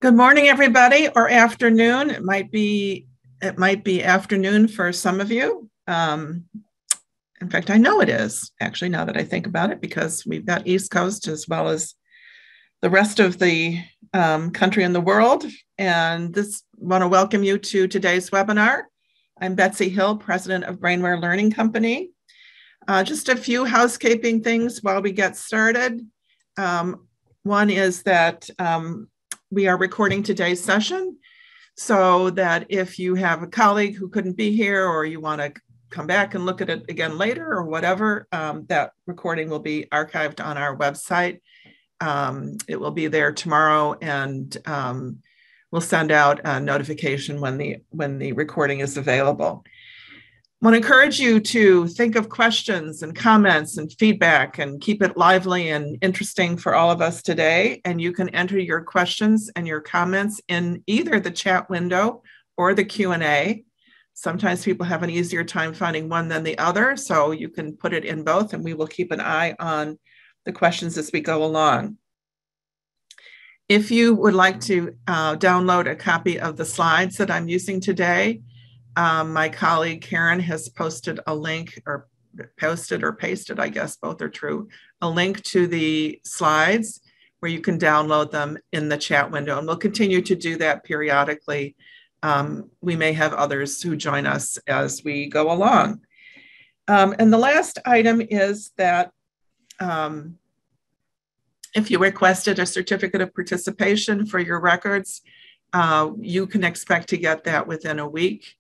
Good morning, everybody, or afternoon. It might be afternoon for some of you. In fact, I know it is, actually, now that I think about it, because we've got East Coast as well as the rest of the country and the world. And I want to welcome you to today's webinar. I'm Betsy Hill, president of Brainware Learning Company. Just a few housekeeping things while we get started. One is that we are recording today's session so that if you have a colleague who couldn't be here or you want to come back and look at it again later or whatever, that recording will be archived on our website. It will be there tomorrow, and we'll send out a notification when the recording is available. I want to encourage you to think of questions and comments and feedback and keep it lively and interesting for all of us today. And you can enter your questions and your comments in either the chat window or the Q&A. Sometimes people have an easier time finding one than the other, so you can put it in both, and we will keep an eye on the questions as we go along. If you would like to download a copy of the slides that I'm using today, my colleague Karen has posted a link, or pasted, I guess both are true, a link to the slides where you can download them in the chat window. And we'll continue to do that periodically. We may have others who join us as we go along. And the last item is that if you requested a certificate of participation for your records, you can expect to get that within a week.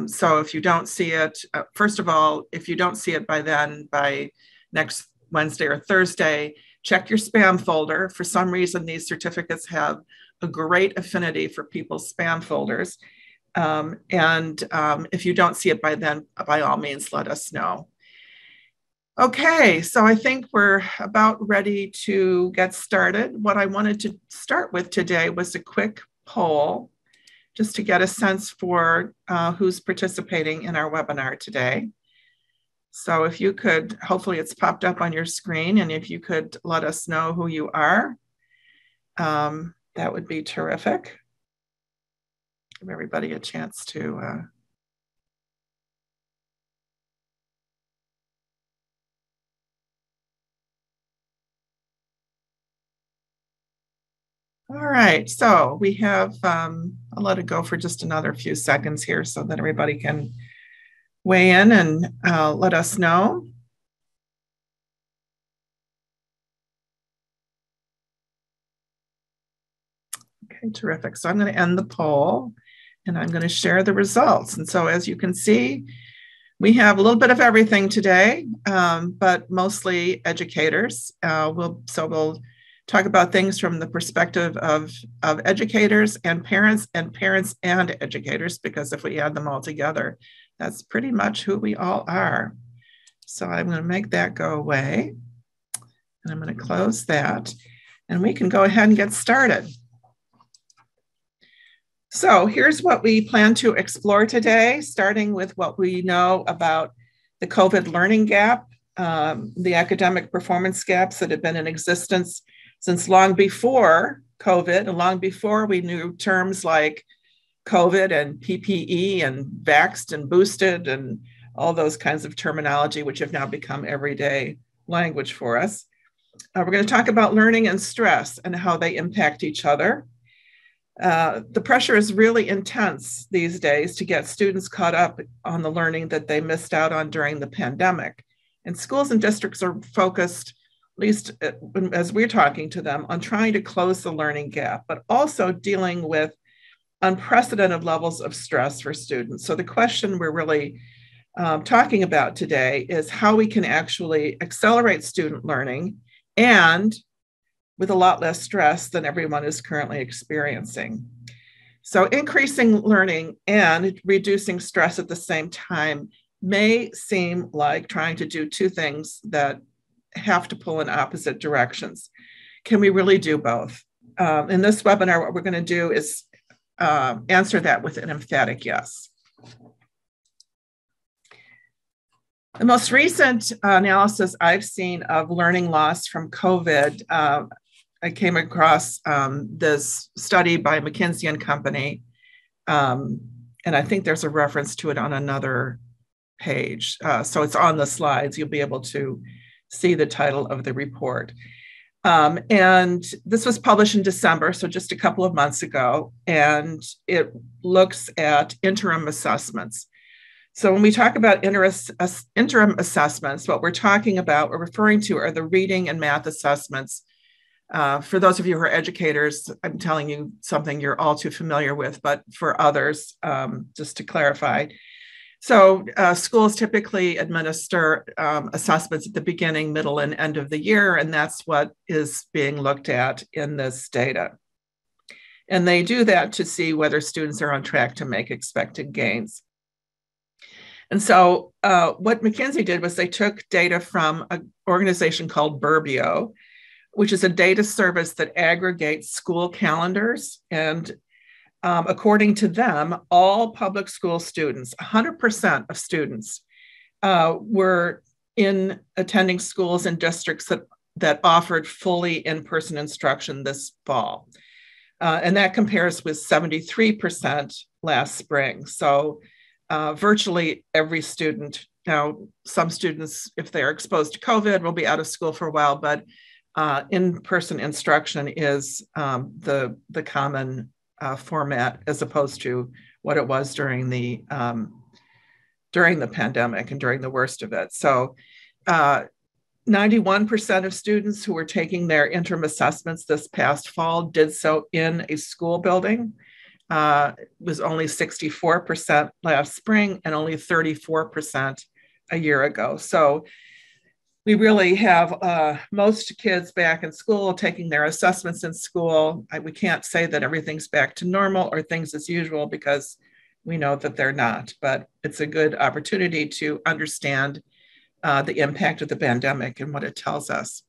So if you don't see it, first of all, if you don't see it by next Wednesday or Thursday, check your spam folder. For some reason, these certificates have a great affinity for people's spam folders. If you don't see it by then, by all means, let us know. Okay, so I think we're about ready to get started. What I wanted to start with today was a quick poll, just to get a sense for who's participating in our webinar today. So if you could, hopefully it's popped up on your screen, and if you could let us know who you are, that would be terrific. Give everybody a chance to all right, so we have, I'll let it go for just another few seconds here so that everybody can weigh in and let us know. Okay, terrific. So I'm going to end the poll and I'm going to share the results. And so as you can see, we have a little bit of everything today, but mostly educators. We'll talk about things from the perspective of educators and parents and educators, because if we add them all together, that's pretty much who we all are. So I'm going to make that go away, and I'm going to close that, and we can go ahead and get started. So here's what we plan to explore today, starting with what we know about the COVID learning gap, the academic performance gaps that have been in existence since long before COVID, and long before we knew terms like COVID and PPE and vaxxed and boosted and all those kinds of terminology, which have now become everyday language for us. We're going to talk about learning and stress and how they impact each other. The pressure is really intense these days to get students caught up on the learning that they missed out on during the pandemic. And schools and districts are focused, at least as we're talking to them, on trying to close the learning gap, but also dealing with unprecedented levels of stress for students. So the question we're really talking about today is how we can actually accelerate student learning, and with a lot less stress than everyone is currently experiencing. So increasing learning and reducing stress at the same time may seem like trying to do two things that have to pull in opposite directions. Can we really do both? In this webinar, what we're going to do is answer that with an emphatic yes. The most recent analysis I've seen of learning loss from COVID I came across this study by McKinsey and Company, and I think there's a reference to it on another page. So it's on the slides. You'll be able to see the title of the report. And this was published in December, so just a couple of months ago, and it looks at interim assessments. So when we talk about interim assessments, what we're referring to are the reading and math assessments. For those of you who are educators, I'm telling you something you're all too familiar with, but for others, just to clarify. So schools typically administer assessments at the beginning, middle, and end of the year, and that's what is being looked at in this data. And they do that to see whether students are on track to make expected gains. And so what McKinsey did was they took data from an organization called Burbio, which is a data service that aggregates school calendars. And according to them, all public school students, 100% of students, were in attending schools and districts that offered fully in-person instruction this fall. And that compares with 73% last spring. So virtually every student, now some students, if they're exposed to COVID, will be out of school for a while, but in-person instruction is the common format as opposed to what it was during the pandemic and during the worst of it. So 91% of students who were taking their interim assessments this past fall did so in a school building. It was only 64% last spring and only 34% a year ago. So we really have most kids back in school taking their assessments in school. We can't say that everything's back to normal or things as usual because we know that they're not, but it's a good opportunity to understand the impact of the pandemic and what it tells us.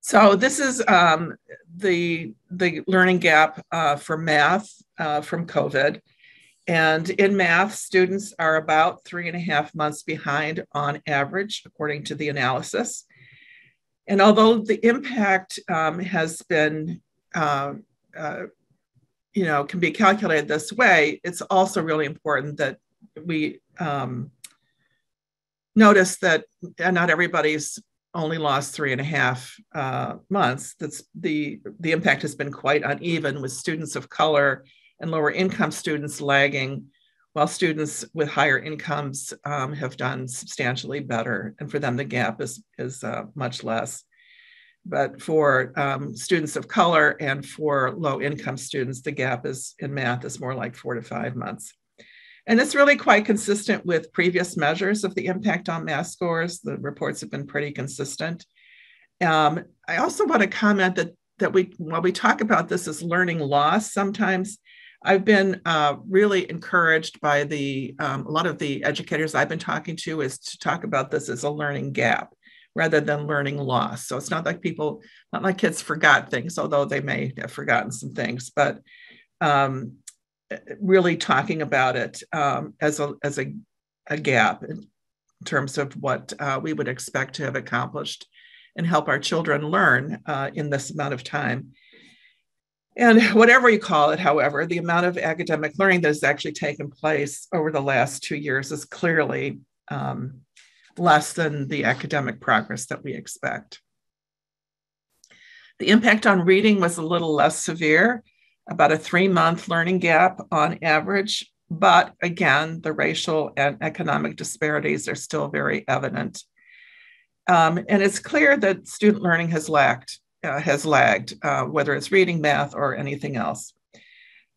So this is the learning gap for math from COVID. And in math, students are about 3.5 months behind on average, according to the analysis. And although the impact has been, can be calculated this way, it's also really important that we notice that not everybody's only lost 3.5 months. That's the impact has been quite uneven, with students of color and lower income students lagging, while students with higher incomes have done substantially better. And for them, the gap is much less. But for students of color and for low income students, the gap in math is more like 4 to 5 months. And it's really quite consistent with previous measures of the impact on math scores. The reports have been pretty consistent. I also want to comment that while we talk about this as learning loss, sometimes I've been really encouraged by a lot of the educators I've been talking to is to talk about this as a learning gap rather than learning loss. So it's not like kids forgot things, although they may have forgotten some things, but really talking about it as a gap in terms of what we would expect to have accomplished and help our children learn in this amount of time. And whatever you call it, however, the amount of academic learning that has actually taken place over the last 2 years is clearly less than the academic progress that we expect. The impact on reading was a little less severe, about a 3-month learning gap on average. But again, the racial and economic disparities are still very evident. And it's clear that student learning has lagged, whether it's reading, math, or anything else.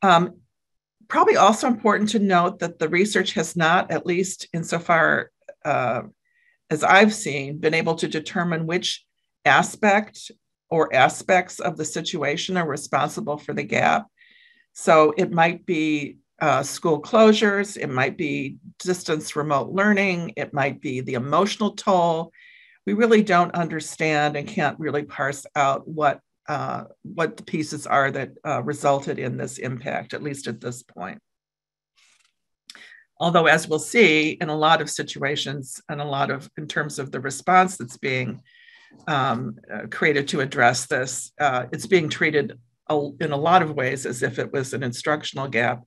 Probably also important to note that the research has not, at least insofar as I've seen, been able to determine which aspect or aspects of the situation are responsible for the gap. So it might be school closures, it might be distance remote learning, it might be the emotional toll. We really don't understand and can't really parse out what the pieces are that resulted in this impact, at least at this point. Although, as we'll see, in a lot of situations and in terms of the response that's being created to address this. It's being treated in a lot of ways as if it was an instructional gap,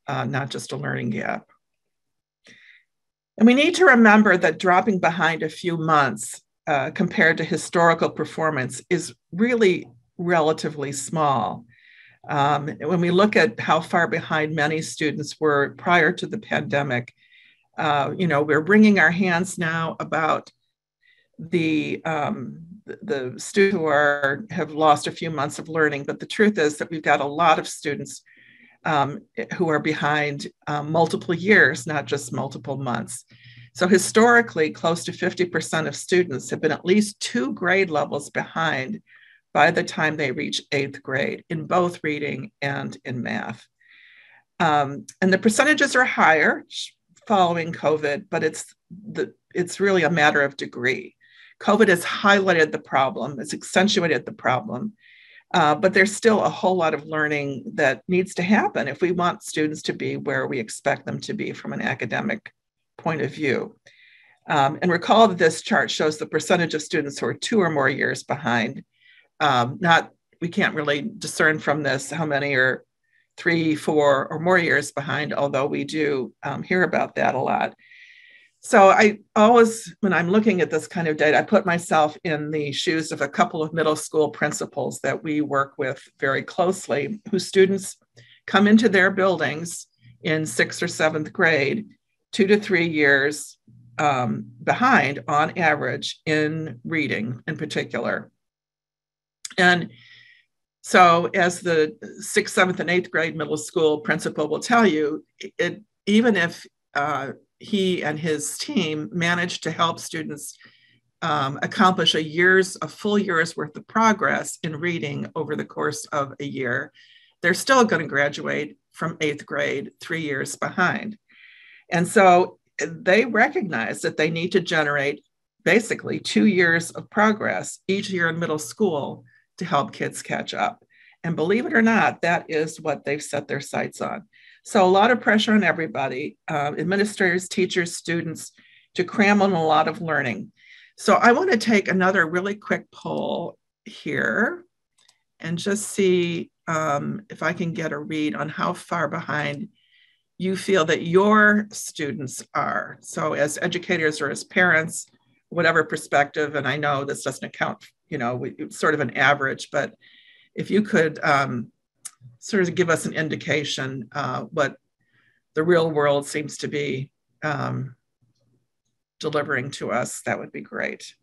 not just a learning gap. And we need to remember that dropping behind a few months compared to historical performance is really relatively small. When we look at how far behind many students were prior to the pandemic, we're wringing our hands now about the students who have lost a few months of learning, but the truth is that we've got a lot of students who are behind multiple years, not just multiple months. So historically, close to 50% of students have been at least 2 grade levels behind by the time they reach 8th grade in both reading and in math. And the percentages are higher following COVID, but it's really a matter of degree. COVID has highlighted the problem, it's accentuated the problem, but there's still a whole lot of learning that needs to happen if we want students to be where we expect them to be from an academic point of view. And recall that this chart shows the percentage of students who are 2 or more years behind. We can't really discern from this how many are 3, 4, or more years behind, although we do hear about that a lot. So I always, when I'm looking at this kind of data, I put myself in the shoes of a couple of middle school principals that we work with very closely, whose students come into their buildings in 6th or 7th grade, 2 to 3 years behind on average in reading in particular. And so as the 6th, 7th, and 8th grade middle school principal will tell you, even if he and his team managed to help students accomplish a full year's worth of progress in reading over the course of a year, they're still going to graduate from 8th grade 3 years behind. And so they recognize that they need to generate basically 2 years of progress each year in middle school to help kids catch up. And believe it or not, that is what they've set their sights on. So a lot of pressure on everybody, administrators, teachers, students, to cram on a lot of learning. So I want to take another really quick poll here and just see if I can get a read on how far behind you feel that your students are. So as educators or as parents, whatever perspective, and I know this doesn't account, it's sort of an average, but if you could sort of give us an indication what the real world seems to be delivering to us, that would be great.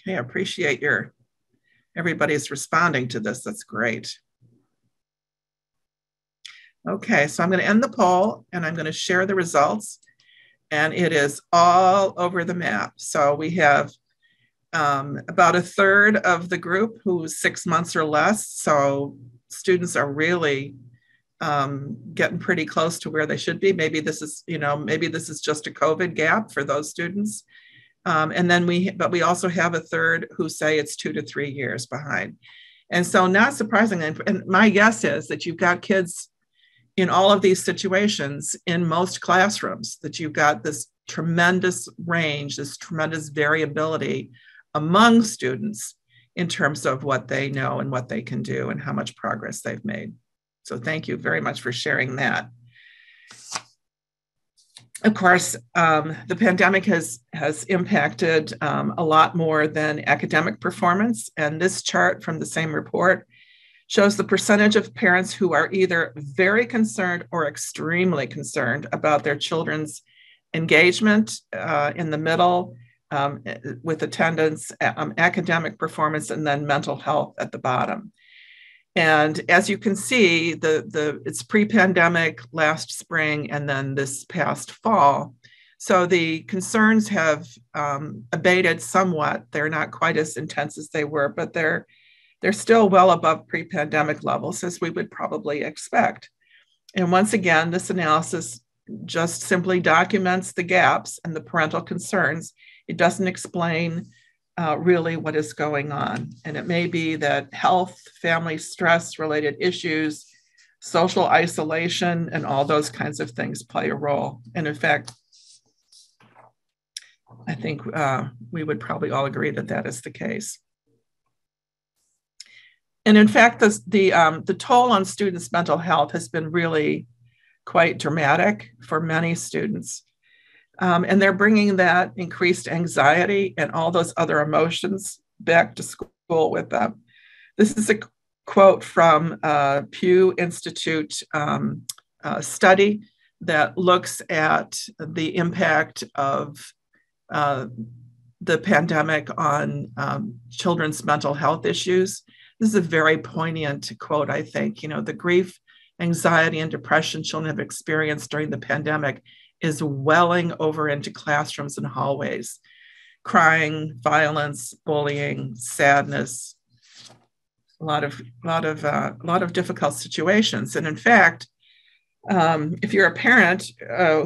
Okay, I appreciate everybody's responding to this. That's great. Okay, so I'm going to end the poll and I'm going to share the results, and it is all over the map. So we have about a third of the group who's 6 months or less. So students are really getting pretty close to where they should be. Maybe this is, maybe this is just a COVID gap for those students. And then we also have a third who say it's 2 to 3 years behind. And so not surprisingly, and my guess is that you've got kids in all of these situations in most classrooms, that you've got this tremendous range, this tremendous variability among students in terms of what they know and what they can do and how much progress they've made. So thank you very much for sharing that. Of course, the pandemic has impacted a lot more than academic performance. And this chart from the same report shows the percentage of parents who are either very concerned or extremely concerned about their children's engagement in the middle, with attendance, academic performance, and then mental health at the bottom. And as you can see, it's pre-pandemic, last spring, and then this past fall. So the concerns have abated somewhat. They're not quite as intense as they were, but they're still well above pre-pandemic levels, as we would probably expect. And once again, this analysis just simply documents the gaps and the parental concerns. It doesn't explain really what is going on. And it may be that health, family stress-related issues, social isolation, and all those kinds of things play a role. And in fact, I think we would probably all agree that that is the case. And in fact, the toll on students' mental health has been really quite dramatic for many students. And they're bringing that increased anxiety and all those other emotions back to school with them. This is a quote from a Pew Institute study that looks at the impact of the pandemic on children's mental health issues. This is a very poignant quote, I think. You know, the grief, anxiety, and depression children have experienced during the pandemic is welling over into classrooms and hallways. Crying, violence, bullying, sadness, a lot of difficult situations. And in fact, if you're a parent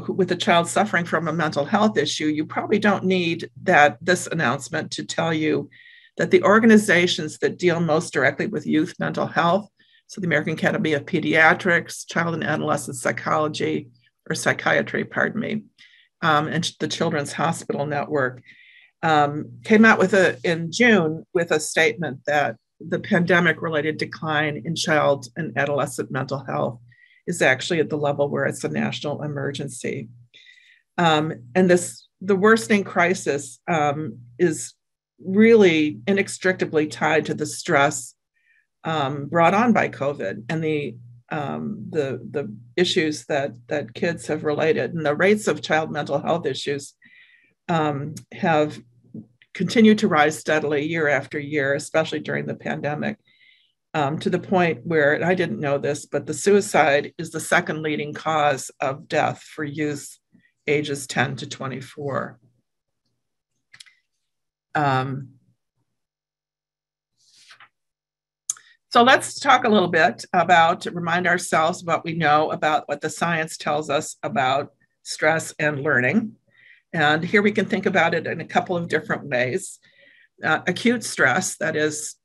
with a child suffering from a mental health issue, you probably don't need this announcement to tell you that the organizations that deal most directly with youth mental health, so the American Academy of Pediatrics, Child and Adolescent Psychology, or Psychiatry, pardon me, and the Children's Hospital Network, came out in June with a statement that the pandemic-related decline in child and adolescent mental health is actually at the level where it's a national emergency. And the worsening crisis is really inextricably tied to the stress brought on by COVID and the issues that kids have related. And the rates of child mental health issues have continued to rise steadily year after year, especially during the pandemic, to the point where, and I didn't know this, but the suicide is the second leading cause of death for youth ages 10 to 24. So let's talk a little bit remind ourselves what we know about what the science tells us about stress and learning. And here we can think about it in a couple of different ways. Acute stress, that is,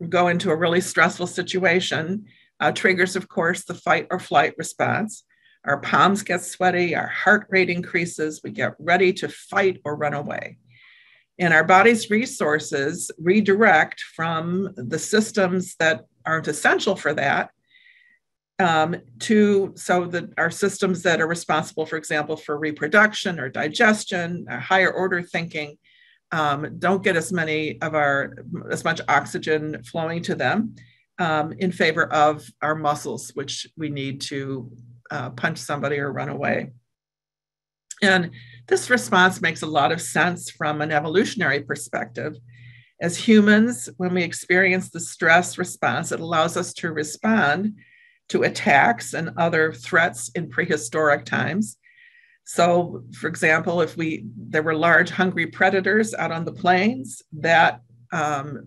go into a really stressful situation, triggers, of course, the fight or flight response. Our palms get sweaty, our heart rate increases, we get ready to fight or run away. And our body's resources redirect from the systems that aren't essential for that so that our systems that are responsible, for example, for reproduction or digestion, higher order thinking, don't get as much oxygen flowing to them in favor of our muscles, which we need to punch somebody or run away. And this response makes a lot of sense from an evolutionary perspective. As humans, when we experience the stress response, it allows us to respond to attacks and other threats in prehistoric times. So, for example, if there were large hungry predators out on the plains, that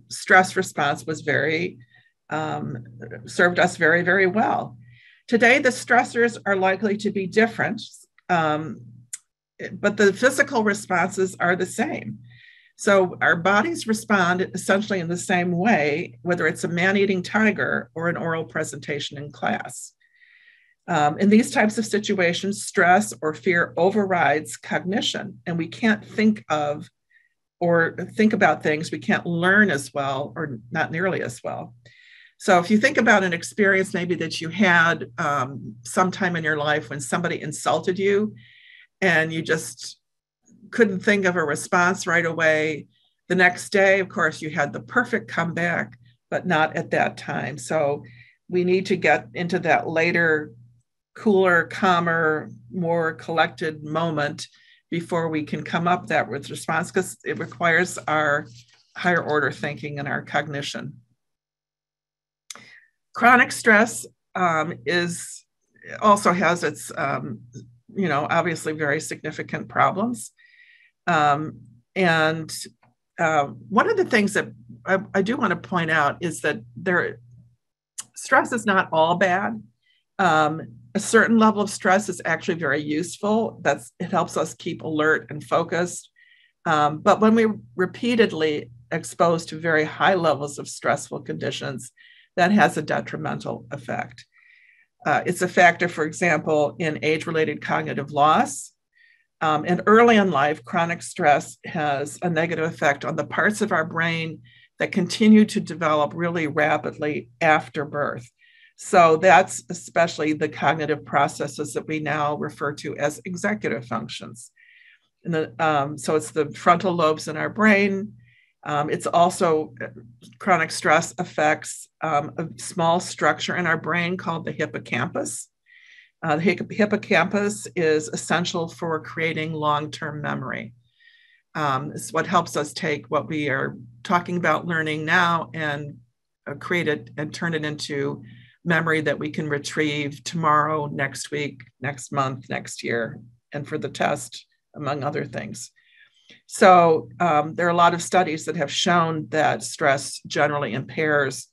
stress response was served us very, very well. Today, the stressors are likely to be different, but the physical responses are the same. So our bodies respond essentially in the same way, whether it's a man-eating tiger or an oral presentation in class. In these types of situations, stress or fear overrides cognition, and we can't think about things, we can't learn as well, or not nearly as well. So if you think about an experience maybe that you had sometime in your life when somebody insulted you, and you just couldn't think of a response right away. The next day, of course, you had the perfect comeback, but not at that time. So we need to get into that later, cooler, calmer, more collected moment before we can come up with response, because it requires our higher order thinking and our cognition. Chronic stress also has its obviously very significant problems. And one of the things that I do want to point out is that stress is not all bad. A certain level of stress is actually very useful. It helps us keep alert and focused. But when we're repeatedly exposed to very high levels of stressful conditions, that has a detrimental effect. It's a factor, for example, in age-related cognitive loss. And early in life, chronic stress has a negative effect on the parts of our brain that continue to develop really rapidly after birth. So that's especially the cognitive processes that we now refer to as executive functions. So it's the frontal lobes in our brain. It's also chronic stress affects a small structure in our brain called the hippocampus. The hippocampus is essential for creating long-term memory. It's what helps us take what we are talking about learning now and create it and turn it into memory that we can retrieve tomorrow, next week, next month, next year, and for the test, among other things. So there are a lot of studies that have shown that stress generally impairs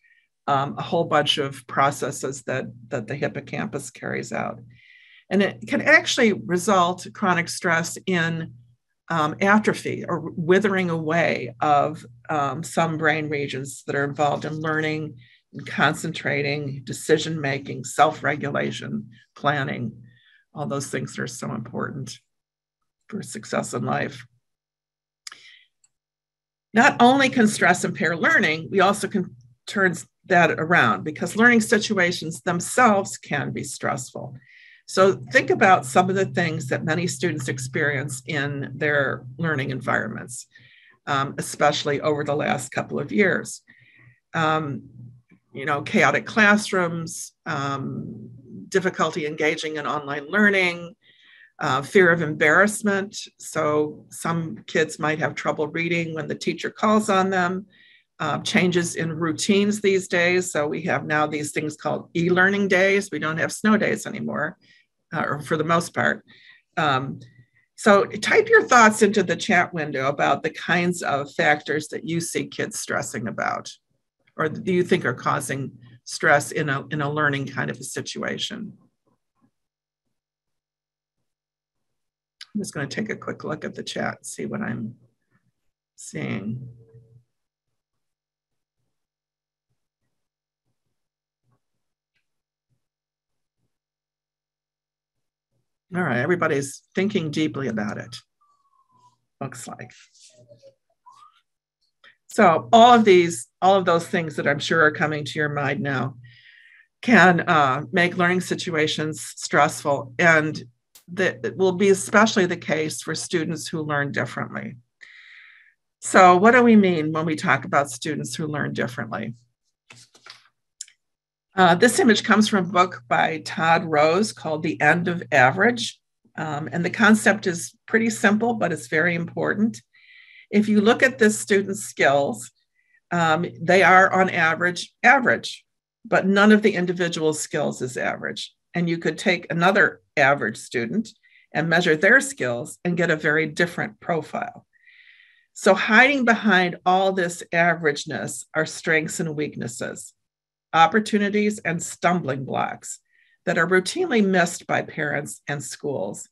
a whole bunch of processes that the hippocampus carries out. And it can actually result, chronic stress, in atrophy or withering away of some brain regions that are involved in learning, and concentrating, decision-making, self-regulation, planning, all those things that are so important for success in life. Not only can stress impair learning, we also can turn that around because learning situations themselves can be stressful. So think about some of the things that many students experience in their learning environments, especially over the last couple of years. Chaotic classrooms, difficulty engaging in online learning, fear of embarrassment. So some kids might have trouble reading when the teacher calls on them. Changes in routines these days. So we have now these things called e-learning days. We don't have snow days anymore, or for the most part. So type your thoughts into the chat window about the kinds of factors that you see kids stressing about, or do you think are causing stress in a learning kind of a situation. I'm just going to take a quick look at the chat and see what I'm seeing. All right, everybody's thinking deeply about it, looks like. So all of those things that I'm sure are coming to your mind now can make learning situations stressful, and that will be especially the case for students who learn differently. So what do we mean when we talk about students who learn differently? This image comes from a book by Todd Rose called The End of Average. And the concept is pretty simple, but it's very important. If you look at this student's skills, they are on average, but none of the individual skills is average. And you could take another average student and measure their skills and get a very different profile. So hiding behind all this averageness are strengths and weaknesses, opportunities and stumbling blocks that are routinely missed by parents and schools.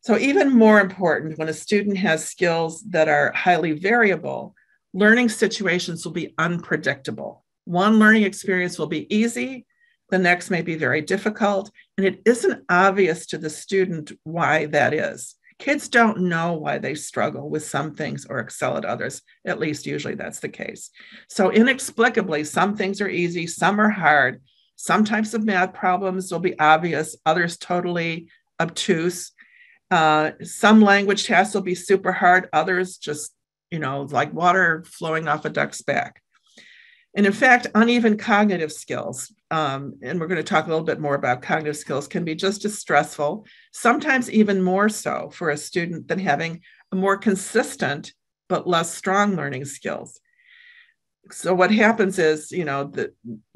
So even more important, when a student has skills that are highly variable, learning situations will be unpredictable. One learning experience will be easy, the next may be very difficult, and it isn't obvious to the student why that is. Kids don't know why they struggle with some things or excel at others. At least usually that's the case. So inexplicably, some things are easy, some are hard. Some types of math problems will be obvious, others totally obtuse. Some language tests will be super hard, others just, like water flowing off a duck's back. And in fact, uneven cognitive skills, and we're going to talk a little bit more about cognitive skills, can be just as stressful, sometimes even more so for a student than having a more consistent but less strong learning skills. So what happens is, a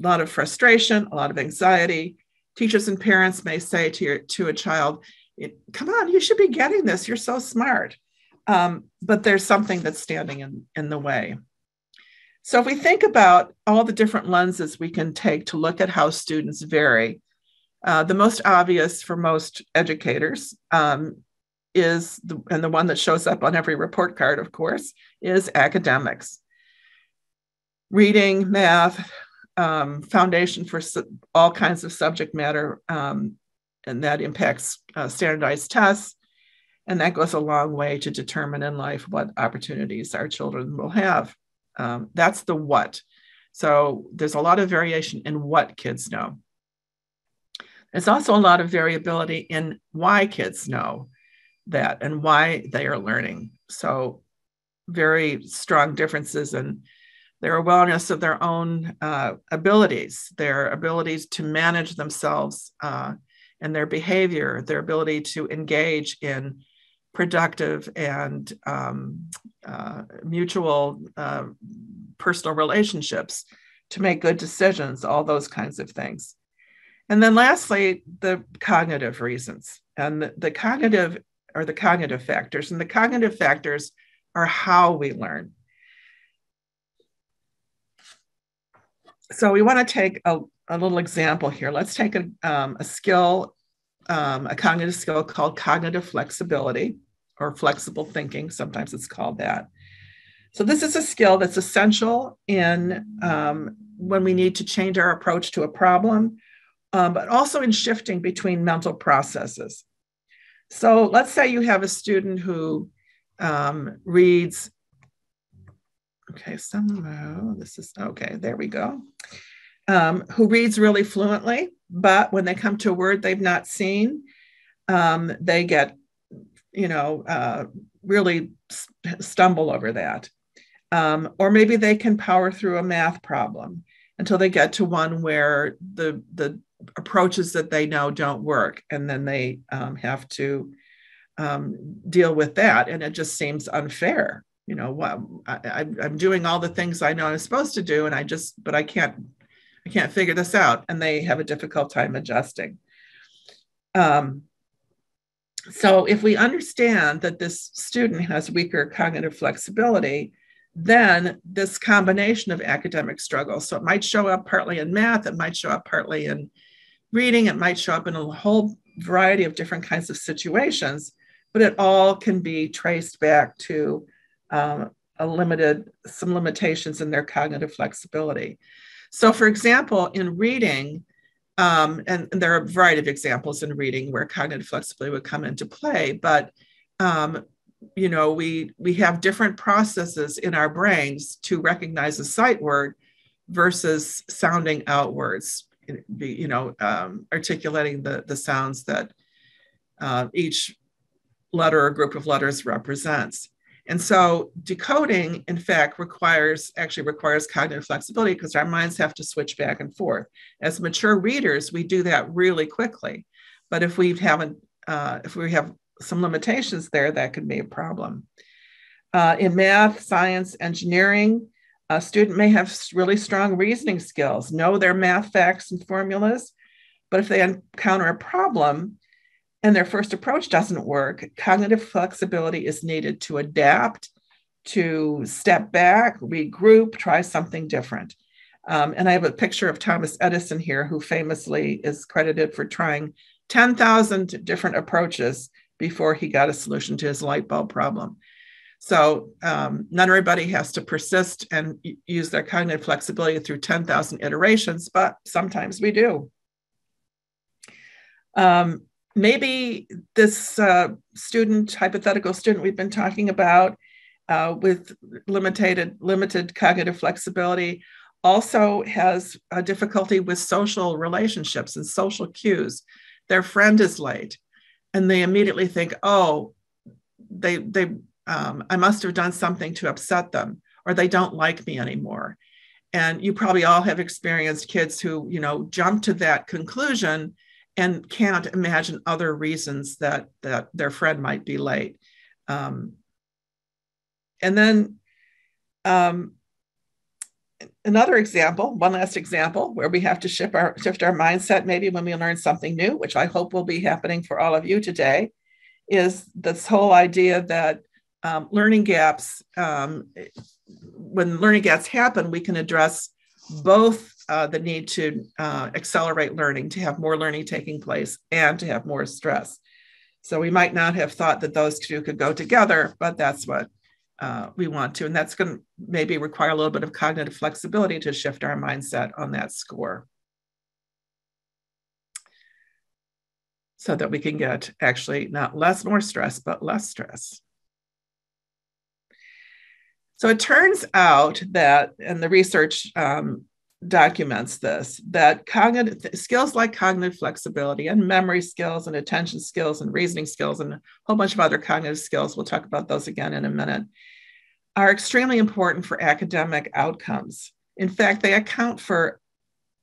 lot of frustration, a lot of anxiety. Teachers and parents may say to a child, come on, you should be getting this, you're so smart. But there's something that's standing in the way. So if we think about all the different lenses we can take to look at how students vary, the most obvious for most educators is, and the one that shows up on every report card, of course, is academics. Reading, math, foundation for all kinds of subject matter, and that impacts standardized tests. And that goes a long way to determine in life what opportunities our children will have. That's the what. So there's a lot of variation in what kids know. There's also a lot of variability in why kids know that and why they are learning. So very strong differences in their awareness of their own abilities, their abilities to manage themselves and their behavior, their ability to engage in productive and mutual personal relationships, to make good decisions, all those kinds of things. And then lastly, the cognitive reasons, and the cognitive factors. And the cognitive factors are how we learn. So we want to take a little example here. Let's take a skill, a cognitive skill called cognitive flexibility, or flexible thinking. Sometimes it's called that. So this is a skill that's essential in when we need to change our approach to a problem, but also in shifting between mental processes. So let's say you have a student who reads, there we go, who reads really fluently, but when they come to a word they've not seen, they get, really stumble over that. Or maybe they can power through a math problem until they get to one where the approaches that they know don't work, and then they have to deal with that, and it just seems unfair. I'm doing all the things I know I'm supposed to do, and I can't figure this out, and they have a difficult time adjusting. So if we understand that this student has weaker cognitive flexibility, then this combination of academic struggles, so it might show up partly in math, it might show up partly in reading, it might show up in a whole variety of different kinds of situations, but it all can be traced back to some limitations in their cognitive flexibility. So for example, in reading, and there are a variety of examples in reading where cognitive flexibility would come into play, but we have different processes in our brains to recognize a sight word versus sounding out words, articulating the sounds that each letter or group of letters represents. And so decoding, in fact, requires cognitive flexibility, because our minds have to switch back and forth. As mature readers, we do that really quickly. But if we have some limitations there, that could be a problem. In math, science, engineering, a student may have really strong reasoning skills, know their math facts and formulas, but if they encounter a problem and their first approach doesn't work, cognitive flexibility is needed to adapt, to step back, regroup, try something different. And I have a picture of Thomas Edison here, who famously is credited for trying 10,000 different approaches before he got a solution to his light bulb problem. So not everybody has to persist and use their cognitive flexibility through 10,000 iterations, but sometimes we do. Maybe this hypothetical student we've been talking about with limited cognitive flexibility also has a difficulty with social relationships and social cues. Their friend is late, and they immediately think, oh, I must have done something to upset them, or they don't like me anymore. And you probably all have experienced kids who, jump to that conclusion and can't imagine other reasons that their friend might be late. And then another example, one last example, where we have to shift our mindset maybe when we learn something new, which I hope will be happening for all of you today, is this whole idea that learning gaps, when learning gaps happen, we can address both the need to accelerate learning, to have more learning taking place, and to have more stress. So we might not have thought that those two could go together, but that's what we want to. And that's going to maybe require a little bit of cognitive flexibility to shift our mindset on that score, so that we can get actually not more stress, but less stress. So it turns out that, and the research documents this, that cognitive skills like cognitive flexibility and memory skills and attention skills and reasoning skills and a whole bunch of other cognitive skills, we'll talk about those again in a minute, are extremely important for academic outcomes. In fact, they account for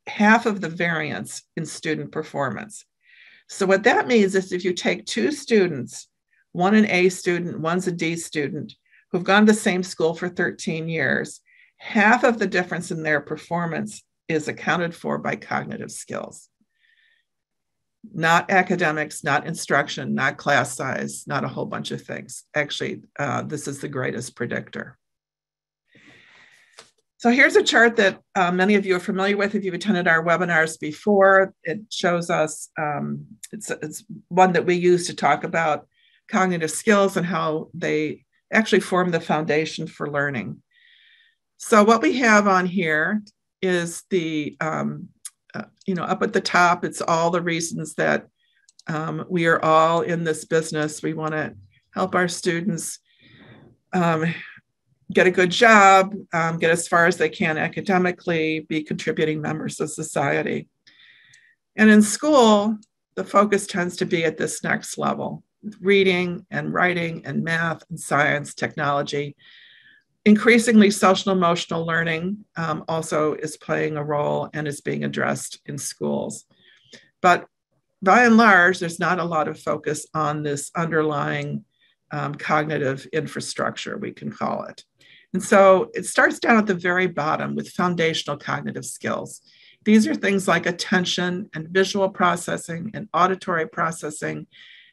half of the variance in student performance. So what that means is if you take two students, one an A student, one's a D student, who've gone to the same school for 13 years, half of the difference in their performance is accounted for by cognitive skills. Not academics, not instruction, not class size, not a whole bunch of things. Actually, this is the greatest predictor. So here's a chart that many of you are familiar with if you've attended our webinars before. It shows us, it's one that we use to talk about cognitive skills and how they actually form the foundation for learning. So what we have on here is the, up at the top, it's all the reasons that we are all in this business. We want to help our students get a good job, get as far as they can academically, be contributing members of society. And in school, the focus tends to be at this next level, reading and writing and math and science, technology. Increasingly, social emotional learning also is playing a role and is being addressed in schools. But by and large, there's not a lot of focus on this underlying cognitive infrastructure, we can call it. And so it starts down at the very bottom with foundational cognitive skills. These are things like attention and visual processing and auditory processing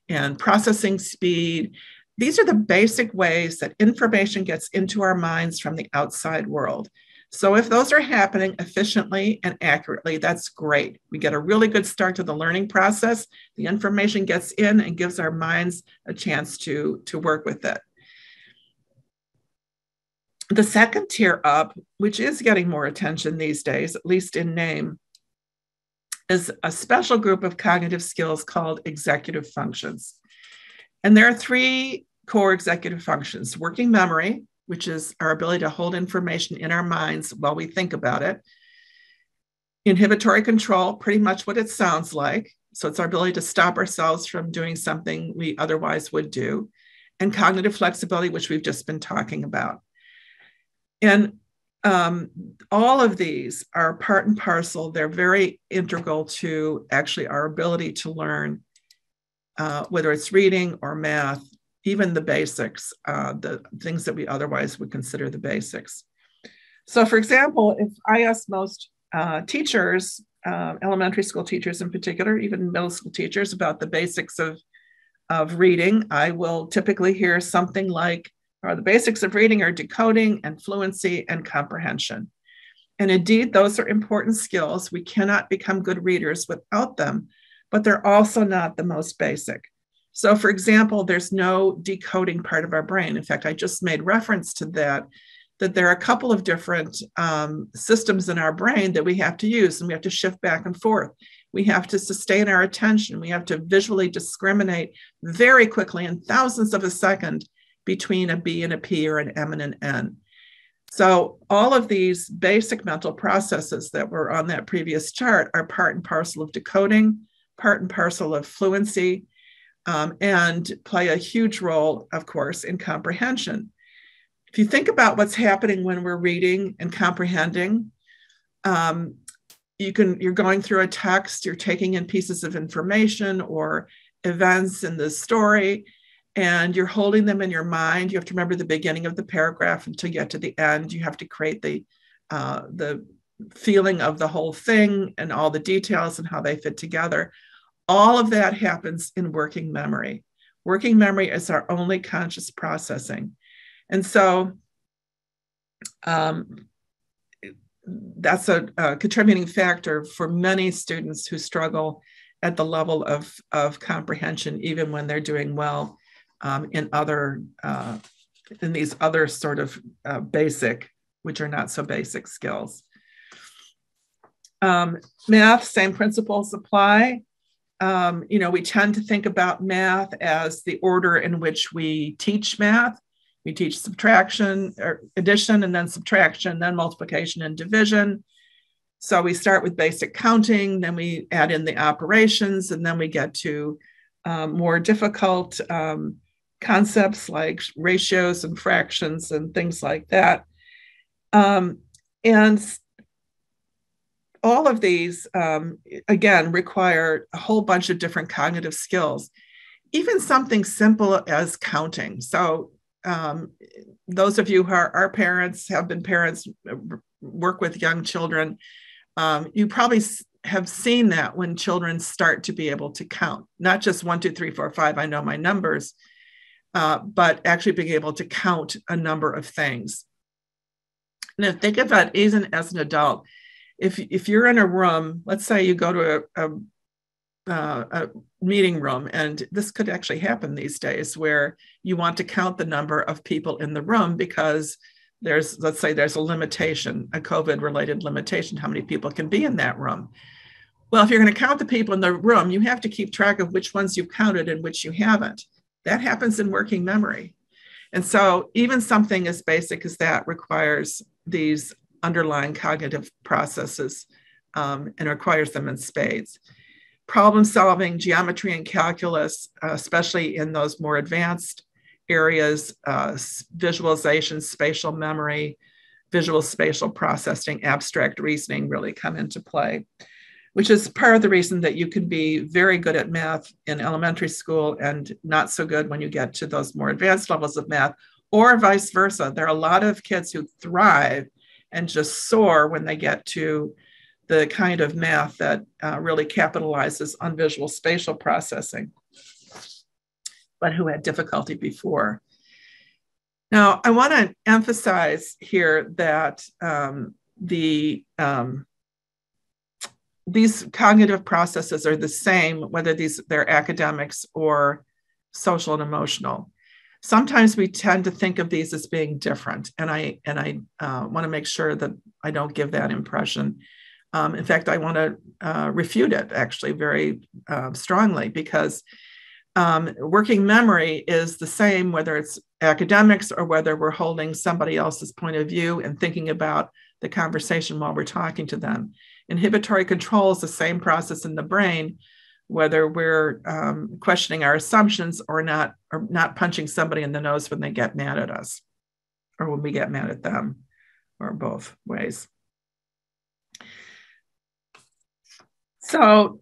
and processing speed. These are the basic ways that information gets into our minds from the outside world. So if those are happening efficiently and accurately, that's great. We get a really good start to the learning process. The information gets in and gives our minds a chance to work with it. The second tier up, which is getting more attention these days, at least in name, is a special group of cognitive skills called executive functions. And there are three core executive functions: working memory, which is our ability to hold information in our minds while we think about it; inhibitory control, pretty much what it sounds like. So it's our ability to stop ourselves from doing something we otherwise would do; and cognitive flexibility, which we've just been talking about. And all of these are part and parcel. They're very integral to actually our ability to learn, whether it's reading or math, even the basics, the things that we otherwise would consider the basics. So for example, if I ask most teachers, elementary school teachers in particular, even middle school teachers, about the basics of reading, I will typically hear something like, the basics of reading are decoding and fluency and comprehension. And indeed, those are important skills. We cannot become good readers without them, but they're also not the most basic. So for example, there's no decoding part of our brain. In fact, I just made reference to that there are a couple of different systems in our brain that we have to use, and we have to shift back and forth. We have to sustain our attention. We have to visually discriminate very quickly in thousandths of a second between a B and a P or an M and an N. So all of these basic mental processes that were on that previous chart are part and parcel of decoding, part and parcel of fluency, and play a huge role, of course, in comprehension. If you think about what's happening when we're reading and comprehending, you're going through a text, you're taking in pieces of information or events in the story, and you're holding them in your mind. You have to remember the beginning of the paragraph until you get to the end. You have to create the feeling of the whole thing and all the details and how they fit together. All of that happens in working memory. Working memory is our only conscious processing. And so that's a contributing factor for many students who struggle at the level of comprehension, even when they're doing well in these other sort of basic, which are not so basic skills. Math, same principles apply. We tend to think about math as the order in which we teach math. We teach subtraction or addition, and then subtraction, then multiplication and division. So we start with basic counting, then we add in the operations, and then we get to more difficult concepts like ratios and fractions and things like that. And all of these, again, require a whole bunch of different cognitive skills, even something simple as counting. So those of you who are parents, have been parents, work with young children, you probably have seen that when children start to be able to count, not just 1, 2, 3, 4, 5, I know my numbers, but actually being able to count a number of things. Now think of that even as an adult. If you're in a room, let's say you go to a meeting room, and this could actually happen these days, where you want to count the number of people in the room because let's say there's a limitation, a COVID-related limitation, how many people can be in that room. Well, if you're going to count the people in the room, you have to keep track of which ones you've counted and which you haven't. That happens in working memory. And so even something as basic as that requires these underlying cognitive processes and requires them in spades. Problem solving, geometry and calculus, especially in those more advanced areas, visualization, spatial memory, visual spatial processing, abstract reasoning really come into play, which is part of the reason that you can be very good at math in elementary school and not so good when you get to those more advanced levels of math, or vice versa. There are a lot of kids who thrive and just soar when they get to the kind of math that really capitalizes on visual spatial processing, but who had difficulty before. Now, I want to emphasize here that these cognitive processes are the same, whether they're academics or social and emotional. Sometimes we tend to think of these as being different, and I want to make sure that I don't give that impression. In fact, I want to refute it actually very strongly, because working memory is the same whether it's academics or whether we're holding somebody else's point of view and thinking about the conversation while we're talking to them. Inhibitory control is the same process in the brain, whether we're questioning our assumptions or not punching somebody in the nose when they get mad at us or when we get mad at them, or both ways. So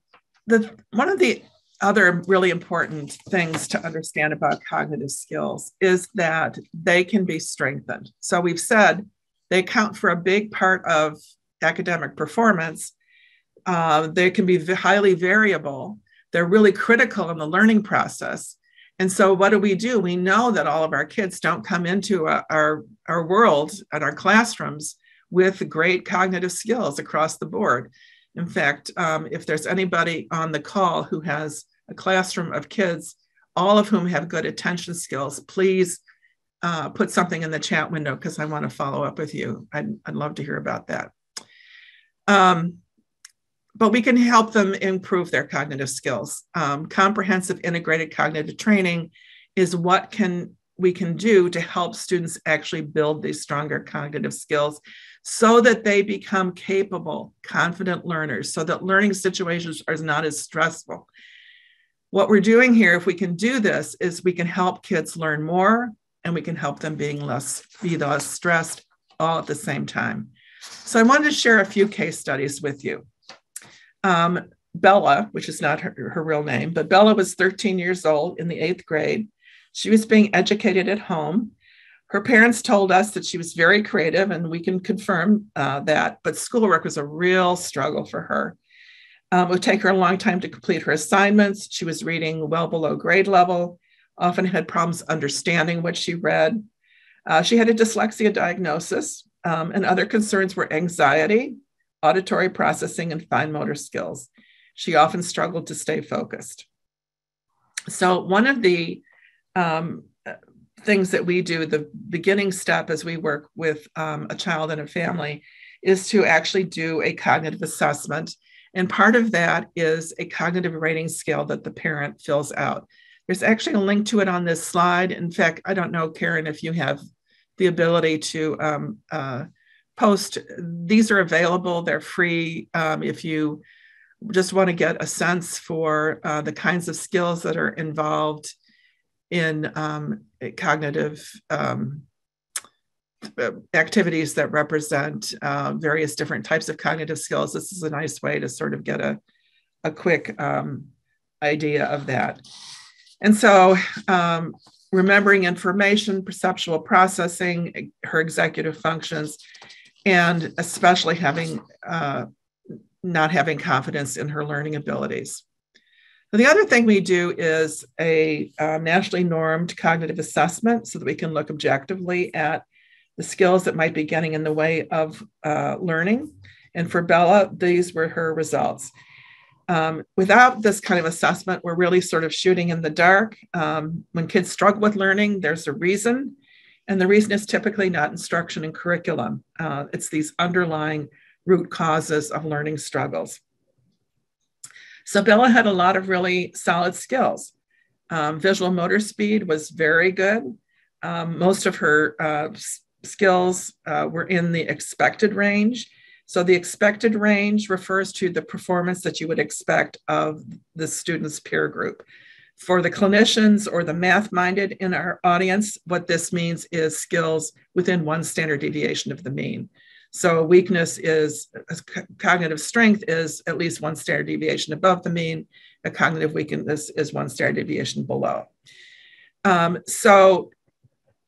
one of the other really important things to understand about cognitive skills is that they can be strengthened. So we've said they account for a big part of academic performance. They can be highly variable. They're really critical in the learning process. And so what do? We know that all of our kids don't come into our world and our classrooms with great cognitive skills across the board. In fact, if there's anybody on the call who has a classroom of kids, all of whom have good attention skills, please put something in the chat window, because I want to follow up with you. I'd love to hear about that. But we can help them improve their cognitive skills. Comprehensive integrated cognitive training is what we can do to help students actually build these stronger cognitive skills so that they become capable, confident learners, so that learning situations are not as stressful. What we're doing here, if we can do this, is we can help kids learn more, and we can help them be less stressed all at the same time. So I wanted to share a few case studies with you. Bella, which is not her real name, but Bella was 13 years old in the 8th grade. She was being educated at home. Her parents told us that she was very creative, and we can confirm that, but schoolwork was a real struggle for her. It would take her a long time to complete her assignments. She was reading well below grade level, often had problems understanding what she read. She had a dyslexia diagnosis, and other concerns were anxiety, auditory processing, and fine motor skills. She often struggled to stay focused. So one of the things that we do, the beginning step as we work with a child and a family, is to actually do a cognitive assessment. And part of that is a cognitive rating scale that the parent fills out. There's actually a link to it on this slide. In fact, I don't know, Karen, if you have the ability to post. These are available. They're free. If you just want to get a sense for the kinds of skills that are involved in cognitive activities that represent various different types of cognitive skills, this is a nice way to sort of get a quick idea of that. And so remembering information, perceptual processing, her executive functions, and especially not having confidence in her learning abilities. The other thing we do is a nationally normed cognitive assessment so that we can look objectively at the skills that might be getting in the way of learning. And for Bella, these were her results. Without this kind of assessment, we're really sort of shooting in the dark. When kids struggle with learning, there's a reason. And the reason is typically not instruction and curriculum. It's these underlying root causes of learning struggles. So Bella had a lot of really solid skills. Visual motor speed was very good. Most of her skills were in the expected range. So the expected range refers to the performance that you would expect of the student's peer group. For the clinicians or the math-minded in our audience, what this means is skills within 1 standard deviation of the mean. So a weakness is, cognitive strength is at least 1 standard deviation above the mean. A cognitive weakness is 1 standard deviation below. So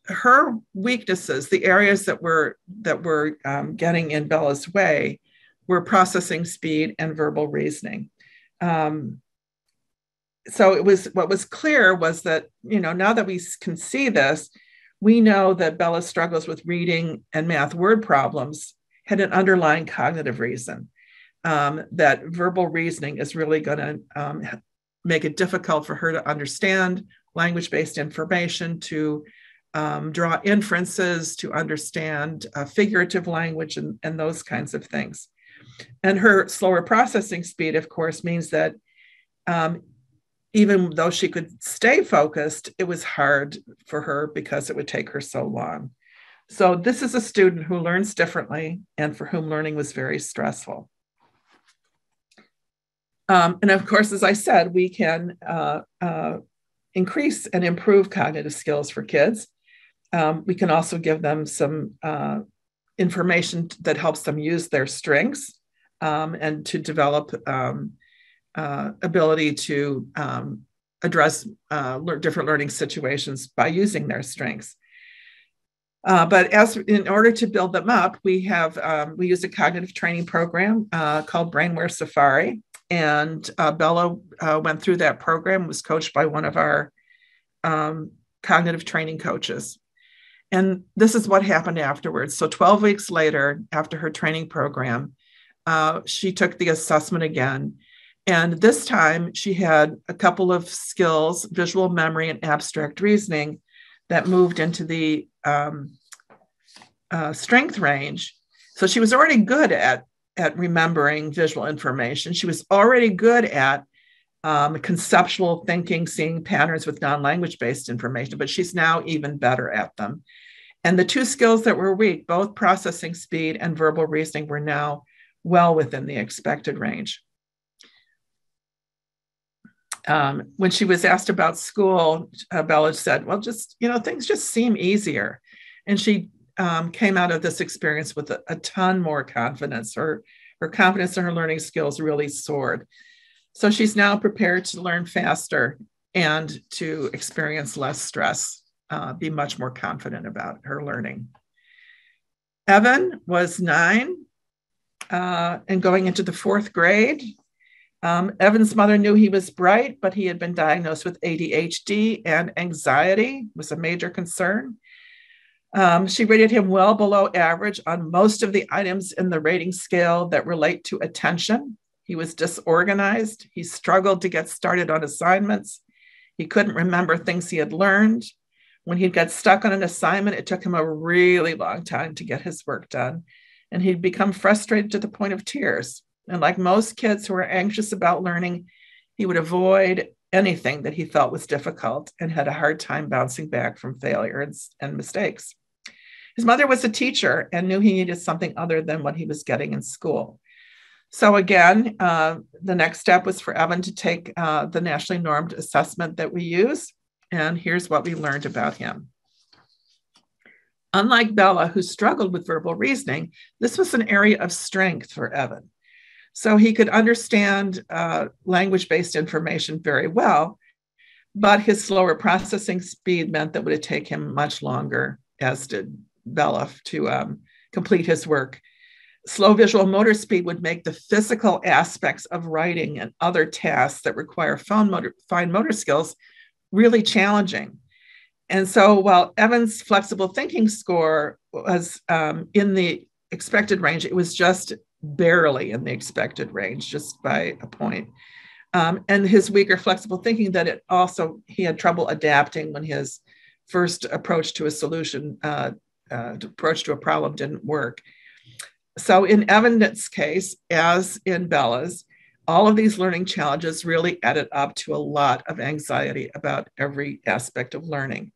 her weaknesses, the areas that were getting in Bella's way, were processing speed and verbal reasoning. So what was clear was that, now that we can see this, we know that Bella struggles with reading and math word problems had an underlying cognitive reason, that verbal reasoning is really going to make it difficult for her to understand language-based information, to draw inferences, to understand figurative language and those kinds of things. And her slower processing speed, of course, means that even though she could stay focused, it was hard for her because it would take her so long. So this is a student who learns differently and for whom learning was very stressful. And of course, as I said, we can increase and improve cognitive skills for kids. We can also give them some information that helps them use their strengths and to develop ability to address different learning situations by using their strengths. But in order to build them up, we use a cognitive training program called Brainware Safari. And Bella went through that program, was coached by one of our cognitive training coaches. And this is what happened afterwards. So 12 weeks later, after her training program, she took the assessment again. And this time she had a couple of skills, visual memory and abstract reasoning, that moved into the strength range. So she was already good at remembering visual information. She was already good at conceptual thinking, seeing patterns with non-language based information, but she's now even better at them. And the 2 skills that were weak, both processing speed and verbal reasoning, were now well within the expected range. When she was asked about school, Bella said, well, just, things just seem easier. And she came out of this experience with a ton more confidence. Her confidence in her learning skills really soared. So she's now prepared to learn faster and to experience less stress, be much more confident about her learning. Evan was 9 and going into the 4th grade. Evan's mother knew he was bright, but he had been diagnosed with ADHD, and anxiety was a major concern. She rated him well below average on most of the items in the rating scale that relate to attention. He was disorganized. He struggled to get started on assignments. He couldn't remember things he had learned. When he'd get stuck on an assignment, it took him a really long time to get his work done. And he'd become frustrated to the point of tears. And like most kids who are anxious about learning, he would avoid anything that he felt was difficult and had a hard time bouncing back from failure and mistakes. His mother was a teacher and knew he needed something other than what he was getting in school. So again, the next step was for Evan to take the nationally normed assessment that we use. And here's what we learned about him. Unlike Bella, who struggled with verbal reasoning, this was an area of strength for Evan. So he could understand language-based information very well, but his slower processing speed meant that it would take him much longer, as did Bella, to complete his work. Slow visual motor speed would make the physical aspects of writing and other tasks that require fine motor skills really challenging. And so while Evan's flexible thinking score was in the expected range, it was just barely in the expected range, just by a point. And his weaker flexible thinking, that he had trouble adapting when his first approach to a solution, approach to a problem didn't work. So in Evan's case, as in Bella's, all of these learning challenges really added up to a lot of anxiety about every aspect of learning.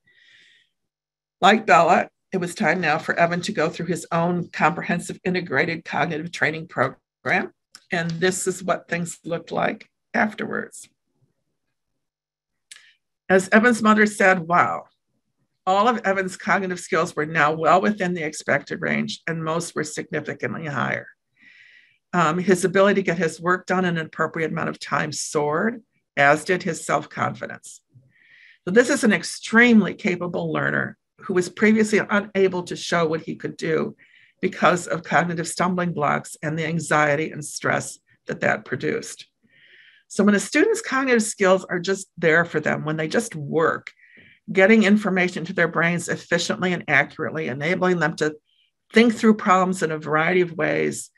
Like Bella, it was time now for Evan to go through his own comprehensive integrated cognitive training program. And this is what things looked like afterwards. As Evan's mother said, wow, all of Evan's cognitive skills were now well within the expected range, and most were significantly higher. His ability to get his work done in an appropriate amount of time soared, as did his self-confidence. So this is an extremely capable learner who was previously unable to show what he could do because of cognitive stumbling blocks and the anxiety and stress that produced. So when a student's cognitive skills are just there for them, when they just work, getting information to their brains efficiently and accurately, enabling them to think through problems in a variety of ways,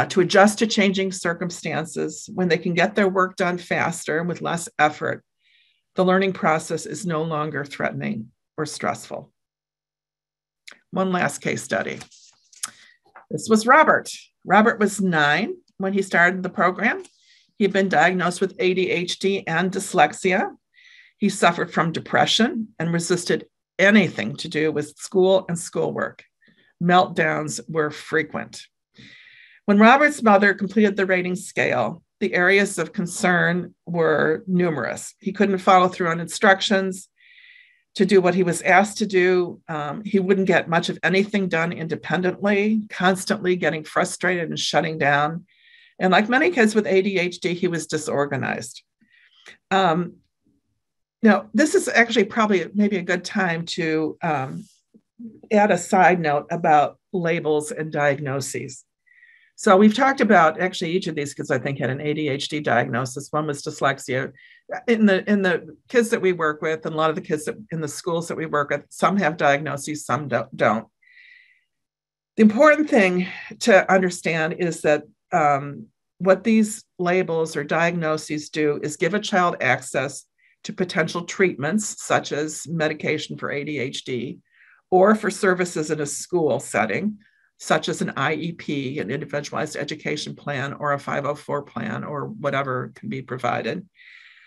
to adjust to changing circumstances, when they can get their work done faster and with less effort, the learning process is no longer threatening or stressful. One last case study. This was Robert. Robert was 9 when he started the program. He had been diagnosed with ADHD and dyslexia. He suffered from depression and resisted anything to do with school and schoolwork. Meltdowns were frequent. When Robert's mother completed the rating scale, the areas of concern were numerous. He couldn't follow through on instructions to do what he was asked to do. He wouldn't get much of anything done independently, constantly getting frustrated and shutting down. And like many kids with ADHD, he was disorganized. Now, this is actually probably maybe a good time to add a side note about labels and diagnoses. So we've talked about actually each of these kids, I think, had an ADHD diagnosis. One was dyslexia. In the kids that we work with, and a lot of the kids in the schools that we work with, some have diagnoses, some don't. The important thing to understand is that what these labels or diagnoses do is give a child access to potential treatments, such as medication for ADHD, or for services in a school setting, such as an IEP, an individualized education plan, or a 504 plan, or whatever can be provided.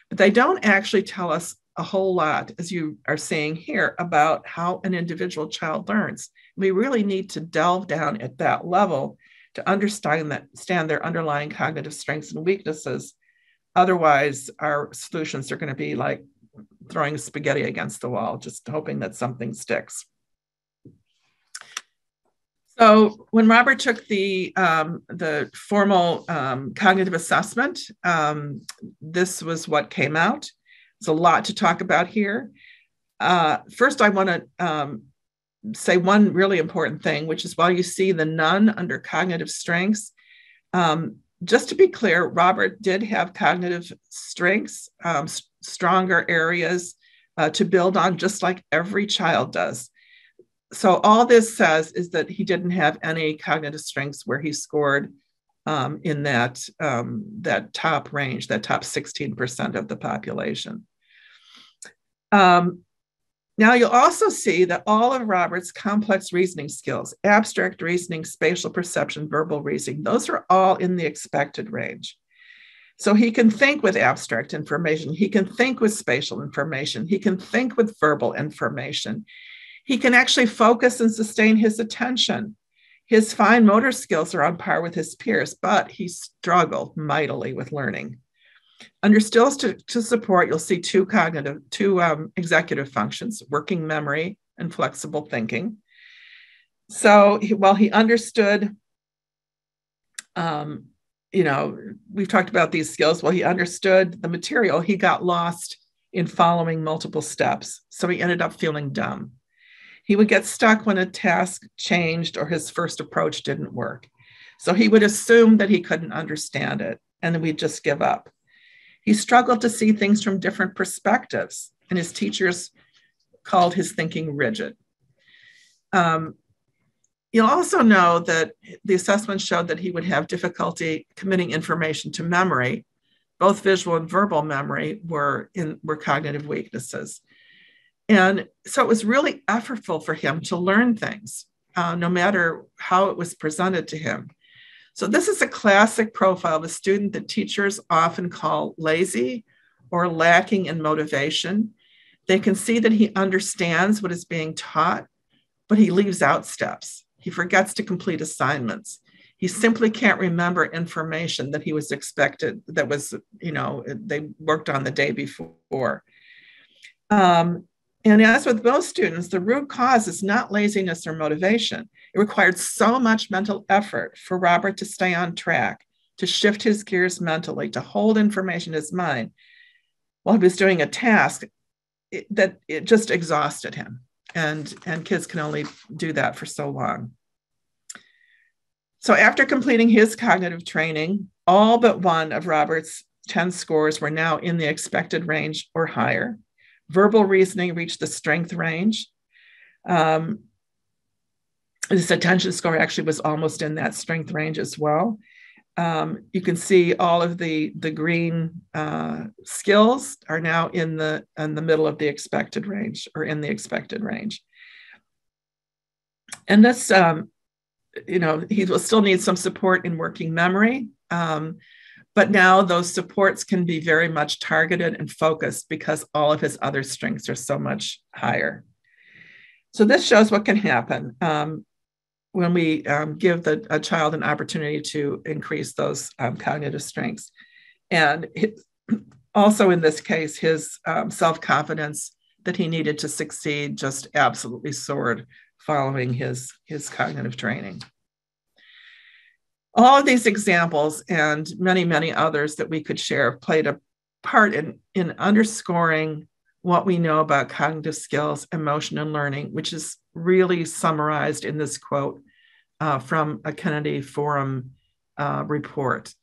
But they don't actually tell us a whole lot, as you are seeing here, about how an individual child learns. We really need to delve down at that level to understand their underlying cognitive strengths and weaknesses. Otherwise, our solutions are going to be like throwing spaghetti against the wall, just hoping that something sticks. So when Robert took the formal cognitive assessment, this was what came out. There's a lot to talk about here. First, I want to say one really important thing, which is while you see the none under cognitive strengths, just to be clear, Robert did have cognitive strengths, stronger areas to build on, just like every child does. So all this says is that he didn't have any cognitive strengths where he scored in that top range, that top 16% of the population. Now you'll also see that all of Robert's complex reasoning skills, abstract reasoning, spatial perception, verbal reasoning, those are all in the expected range. So he can think with abstract information. He can think with spatial information. He can think with verbal information. He can actually focus and sustain his attention. His fine motor skills are on par with his peers, but he struggled mightily with learning. Under skills to support, you'll see two executive functions, working memory and flexible thinking. So while he understood, we've talked about these skills. While he understood the material, he got lost in following multiple steps. So he ended up feeling dumb. He would get stuck when a task changed or his first approach didn't work. So he would assume that he couldn't understand it, and then we'd just give up. He struggled to see things from different perspectives, and his teachers called his thinking rigid. You'll also know that the assessment showed that he would have difficulty committing information to memory. Both visual and verbal memory were cognitive weaknesses. And so it was really effortful for him to learn things, no matter how it was presented to him. So this is a classic profile of a student that teachers often call lazy or lacking in motivation. They can see that he understands what is being taught, but he leaves out steps. He forgets to complete assignments. He simply can't remember information that he was expected, that was, they worked on the day before. And as with most students, the root cause is not laziness or motivation. It required so much mental effort for Robert to stay on track, to shift his gears mentally, to hold information in his mind while he was doing a task that it just exhausted him. And kids can only do that for so long. So after completing his cognitive training, all but one of Robert's 10 scores were now in the expected range or higher. Verbal reasoning reached the strength range. His attention score actually was almost in that strength range as well. You can see all of the green skills are now in the middle of the expected range, or in the expected range. And this, he will still need some support in working memory, but now those supports can be very much targeted and focused because all of his other strengths are so much higher. So this shows what can happen when we give a child an opportunity to increase those cognitive strengths. And also in this case, his self-confidence that he needed to succeed just absolutely soared following his cognitive training. All of these examples and many, many others that we could share played a part in underscoring what we know about cognitive skills, emotion, and learning, which is really summarized in this quote from a Kennedy Forum report.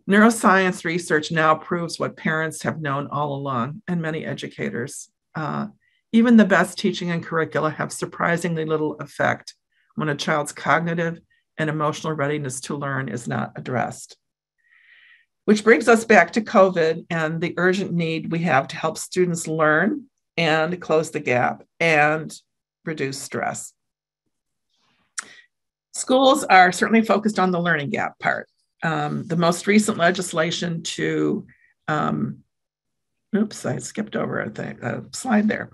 Neuroscience research now proves what parents have known all along, and many educators. Even the best teaching and curricula have surprisingly little effect when a child's cognitive and emotional readiness to learn is not addressed. Which brings us back to COVID and the urgent need we have to help students learn and close the gap and reduce stress. Schools are certainly focused on the learning gap part. The most recent legislation to, oops, I skipped over a slide there.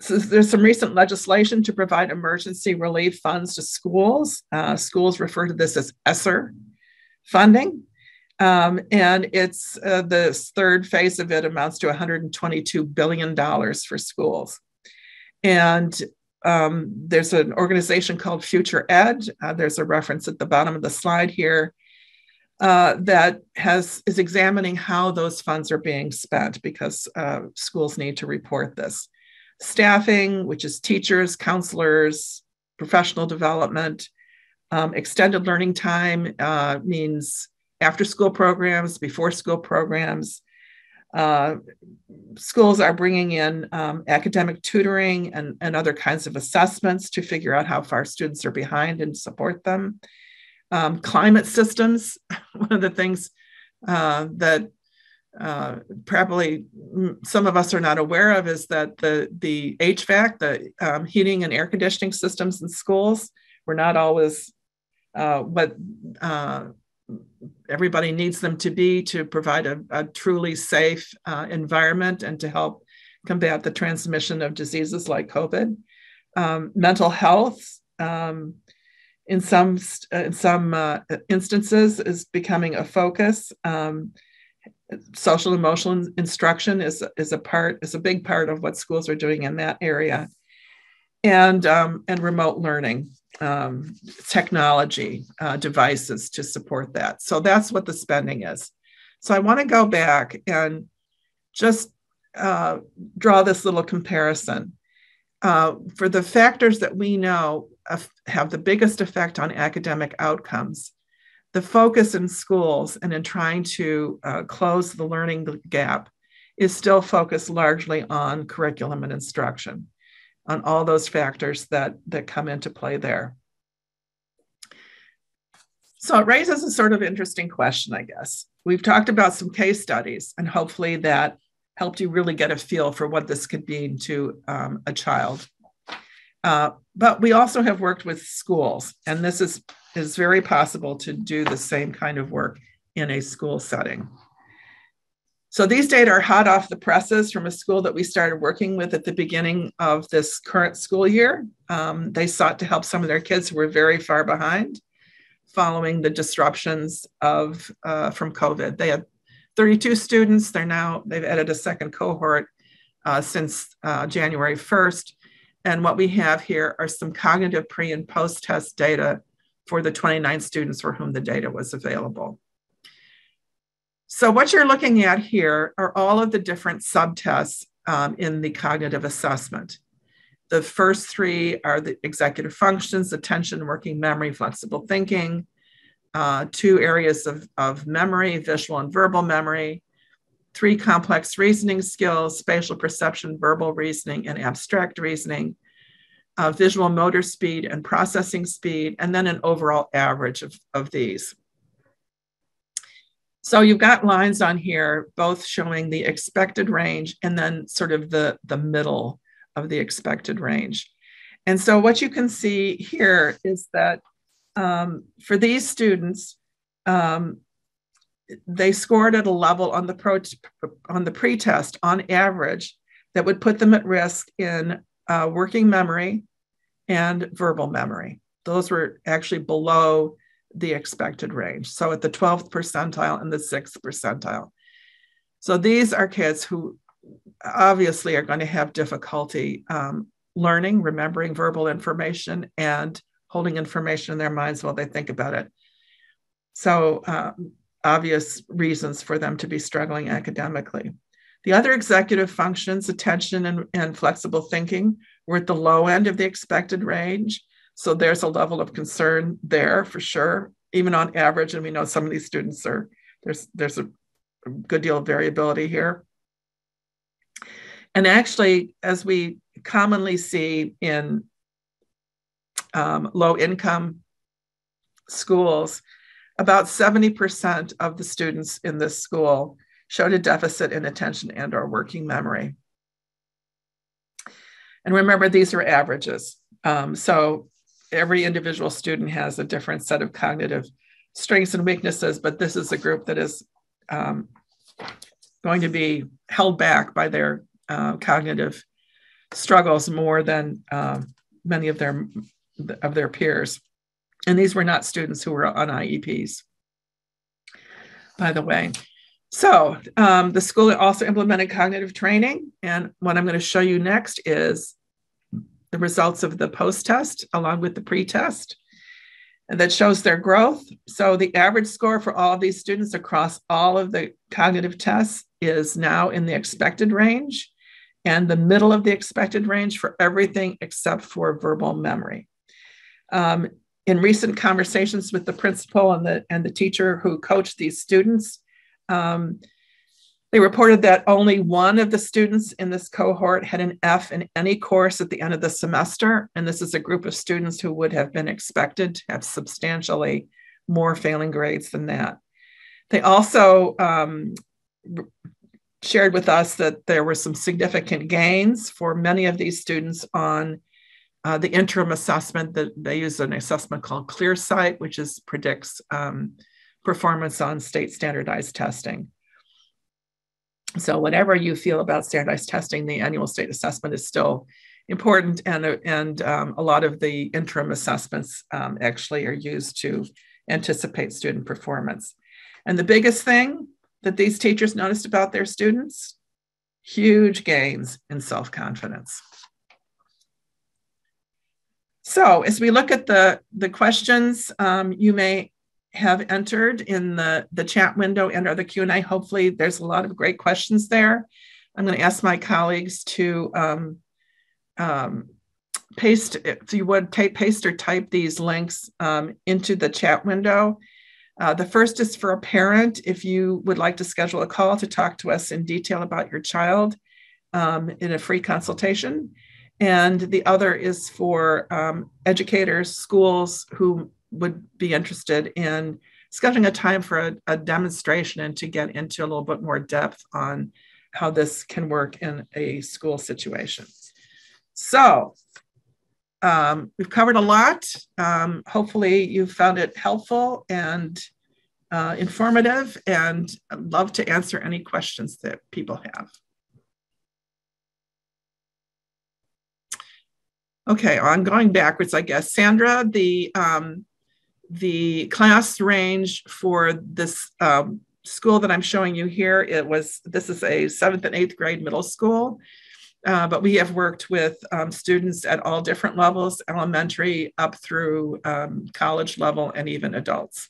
So there's some recent legislation to provide emergency relief funds to schools. Schools refer to this as ESSER funding. And it's this third phase of it amounts to $122 billion for schools. And there's an organization called Future Ed. There's a reference at the bottom of the slide here that is examining how those funds are being spent, because schools need to report this. Staffing, which is teachers, counselors, professional development, extended learning time means after-school programs, before-school programs. Schools are bringing in academic tutoring and other kinds of assessments to figure out how far students are behind and support them. Climate systems, one of the things that probably some of us are not aware of is that the HVAC, the heating and air conditioning systems in schools, were not always what everybody needs them to be to provide a truly safe environment and to help combat the transmission of diseases like COVID. Mental health, in some instances, is becoming a focus. Social emotional instruction is a big part of what schools are doing in that area, and remote learning, technology, devices to support that. So that's what the spending is. So I want to go back and just draw this little comparison. For the factors that we know have the biggest effect on academic outcomes, the focus in schools and in trying to close the learning gap is still focused largely on curriculum and instruction, on all those factors that come into play there. So it raises a sort of interesting question, I guess. We've talked about some case studies, and hopefully that helped you really get a feel for what this could mean to a child. But we also have worked with schools, and this is very possible to do the same kind of work in a school setting. So these data are hot off the presses from a school that we started working with at the beginning of this current school year. They sought to help some of their kids who were very far behind following the disruptions from COVID. They had 32 students. They've added a second cohort since January 1st. And what we have here are some cognitive pre and post-test data for the 29 students for whom the data was available. So what you're looking at here are all of the different subtests in the cognitive assessment. The first three are the executive functions: attention, working memory, flexible thinking. 2 areas of memory: visual and verbal memory. 3 complex reasoning skills: spatial perception, verbal reasoning, and abstract reasoning. Visual motor speed and processing speed, and then an overall average of these. So you've got lines on here, both showing the expected range and then sort of the middle of the expected range. And so what you can see here is that for these students, they scored at a level on the pretest on average that would put them at risk in working memory and verbal memory. Those were actually below the expected range. So at the 12th percentile and the 6th percentile. So these are kids who obviously are going to have difficulty learning, remembering verbal information, and holding information in their minds while they think about it. So obvious reasons for them to be struggling academically. The other executive functions, attention and flexible thinking, were at the low end of the expected range. So there's a level of concern there for sure, even on average. And we know some of these students there's a good deal of variability here. And actually, as we commonly see in low income schools, about 70% of the students in this school showed a deficit in attention and or working memory. And remember, these are averages. So every individual student has a different set of cognitive strengths and weaknesses, but this is a group that is going to be held back by their cognitive struggles more than many of their peers. And these were not students who were on IEPs, by the way. So the school also implemented cognitive training. And what I'm going to show you next is the results of the post-test along with the pre-test. And that shows their growth. So the average score for all of these students across all of the cognitive tests is now in the expected range, and the middle of the expected range for everything except for verbal memory. In recent conversations with the principal and the teacher who coached these students, they reported that only one of the students in this cohort had an F in any course at the end of the semester. And this is a group of students who would have been expected to have substantially more failing grades than that. They also shared with us that there were some significant gains for many of these students on the interim assessment. That they use an assessment called ClearSight, which predicts performance on state standardized testing. So whatever you feel about standardized testing, the annual state assessment is still important, and a lot of the interim assessments actually are used to anticipate student performance. And the biggest thing that these teachers noticed about their students, huge gains in self-confidence. So as we look at the questions you may have entered in the chat window and or the Q&A, hopefully there's a lot of great questions there. I'm going to ask my colleagues to paste, if you would, paste or type these links into the chat window. The first is for a parent. If you would like to schedule a call to talk to us in detail about your child in a free consultation. And the other is for educators, schools who would be interested in scheduling a time for a demonstration and to get into a little bit more depth on how this can work in a school situation. So we've covered a lot. Hopefully you found it helpful and informative, and I'd love to answer any questions that people have. Okay, I'm going backwards, I guess. Sandra, the class range for this school that I'm showing you here, this is a 7th and 8th grade middle school. But we have worked with students at all different levels, elementary up through college level and even adults.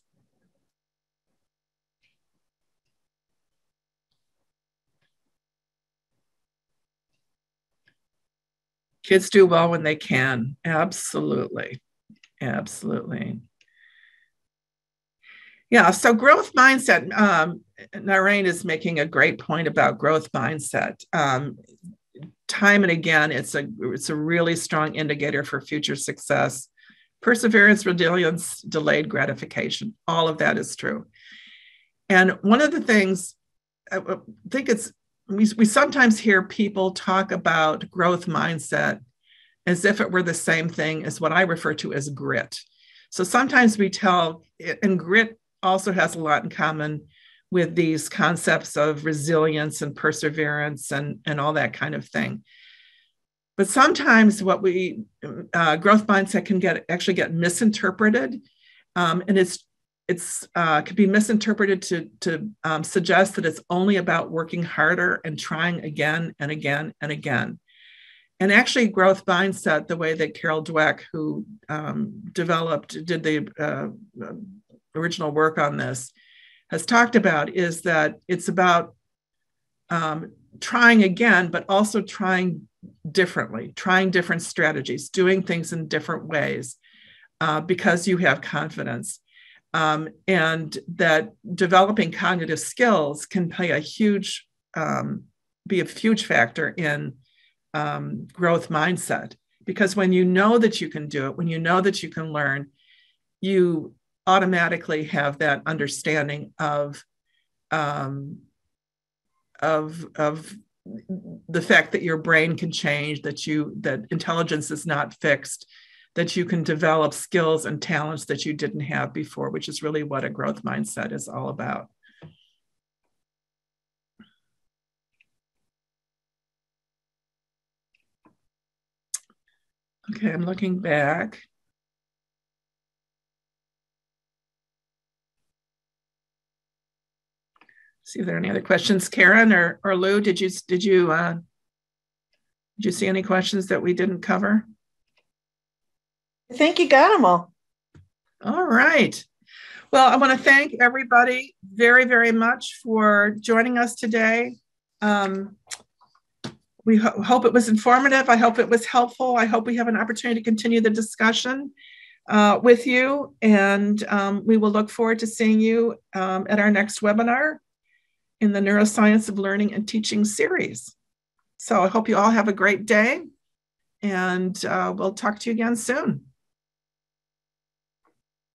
Kids do well when they can. Absolutely. Absolutely. Yeah, so growth mindset. Narain is making a great point about growth mindset. Time and again, it's a really strong indicator for future success. Perseverance, resilience, delayed gratification, all of that is true. And one of the things, I think we sometimes hear people talk about growth mindset as if it were the same thing as what I refer to as grit. So sometimes and grit also has a lot in common with these concepts of resilience and perseverance and all that kind of thing. But sometimes growth mindset can actually get misinterpreted, and it could be misinterpreted to suggest that it's only about working harder and trying again and again and again. And actually, growth mindset, the way that Carol Dweck, who did the original work on this, has talked about, is that it's about trying again, but also trying differently, trying different strategies, doing things in different ways because you have confidence. And that developing cognitive skills can be a huge factor in growth mindset. Because when you know that you can do it, when you know that you can learn, you automatically have that understanding of the fact that your brain can change, that intelligence is not fixed, that you can develop skills and talents that you didn't have before, which is really what a growth mindset is all about. Okay, I'm looking back. See if there are any other questions. Karen or Lou, did you see any questions that we didn't cover? I think you got them all. All right. Well, I want to thank everybody very, very much for joining us today. We hope it was informative. I hope it was helpful. I hope we have an opportunity to continue the discussion with you. And we will look forward to seeing you at our next webinar in the Neuroscience of Learning and Teaching series. So I hope you all have a great day, and we'll talk to you again soon.